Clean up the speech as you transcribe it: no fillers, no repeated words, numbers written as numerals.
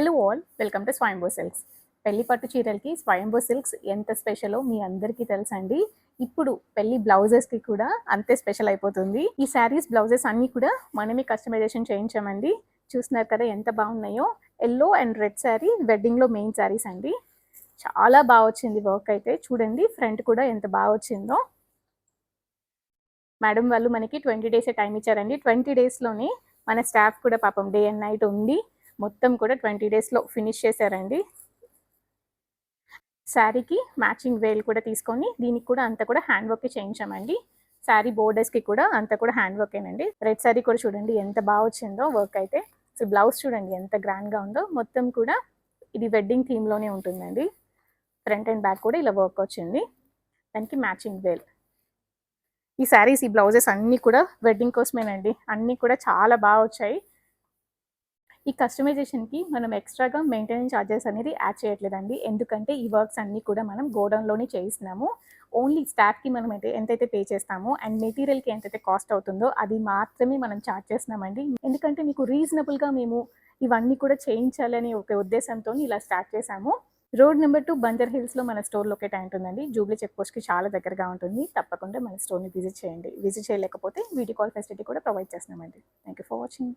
Hello all, welcome to Swayambhu silks. పెళ్లి పట్టు చీరలకి స్వయంభూ silks ఎంత స్పెషలో మీ అందరికీ తెలుసండి. ఇప్పుడు పెళ్లి బ్లౌజెస్కి కూడా అంతే స్పెషల్ అయిపోతుంది. ఈ శారీస్ బ్లౌజెస్ అన్నీ కూడా మనమే కస్టమైజేషన్ చేయించామండి. చూస్తున్నారు కదా ఎంత బాగున్నాయో. ఎల్లో అండ్ రెడ్ శారీ వెడ్డింగ్లో మెయిన్ శారీస్ అండి. చాలా బాగా వచ్చింది వర్క్ అయితే. చూడండి ఫ్రంట్ కూడా ఎంత బాగా వచ్చిందో. మేడం వాళ్ళు మనకి 20 డేసే టైం ఇచ్చారండి. 20 డేస్లోనే మన స్టాఫ్ కూడా పాపం డే అండ్ నైట్ ఉండి మొత్తం కూడా 20 డేస్లో ఫినిష్ చేశారండి. శారీకి మ్యాచింగ్ వేల్ కూడా తీసుకొని దీనికి కూడా అంతా కూడా హ్యాండ్ వర్క్ చేయించామండి. శారీ బోర్డర్స్కి కూడా అంతా కూడా హ్యాండ్ వర్కేనండి. రెడ్ శారీ కూడా చూడండి ఎంత బాగా వచ్చిందో వర్క్ అయితే. సో బ్లౌజ్ చూడండి ఎంత గ్రాండ్గా ఉందో. మొత్తం కూడా ఇది వెడ్డింగ్ థీమ్లోనే ఉంటుందండి. ఫ్రంట్ అండ్ బ్యాక్ కూడా ఇలా వర్క్ వచ్చింది. దానికి మ్యాచింగ్ వేల్. ఈ శారీస్, ఈ బ్లౌజెస్ అన్నీ కూడా వెడ్డింగ్ కోసమేనండి. అన్నీ కూడా చాలా బాగా వచ్చాయి. ఈ కస్టమైజేషన్కి మనం ఎక్స్ట్రాగా మెయింటెనెన్స్ ఛార్జెస్ అనేది యాడ్ చేయట్లేదండి. ఎందుకంటే ఈ వర్క్స్ అన్నీ కూడా మనం గోడౌన్లోనే చేయిస్తున్నాము. ఓన్లీ స్టాఫ్కి మనం ఎంతైతే పే చేస్తామో అండ్ మెటీరియల్కి ఎంతైతే కాస్ట్ అవుతుందో అది మాత్రమే మనం ఛార్జ్ చేస్తున్నామండి. ఎందుకంటే మీకు రీజనబుల్గా మేము ఇవన్నీ కూడా చేయించాలని ఒక ఉద్దేశంతో ఇలా స్టార్ట్ చేశాము. రోడ్ నెంబర్ 2 బంజర్ హిల్స్లో మన స్టోర్ లొకేట్ అయి ఉంటుందండి. జూబ్లీ చెక్ పోస్ట్కి చాలా దగ్గరగా ఉంటుంది. తప్పకుండా మన స్టోర్ని విజిట్ చేయండి. విజిట్ చేయలేకపోతే వీడియో కాల్ ఫెసిలిటీ కూడా ప్రొవైడ్ చేస్తున్నామండి. Thank you for watching.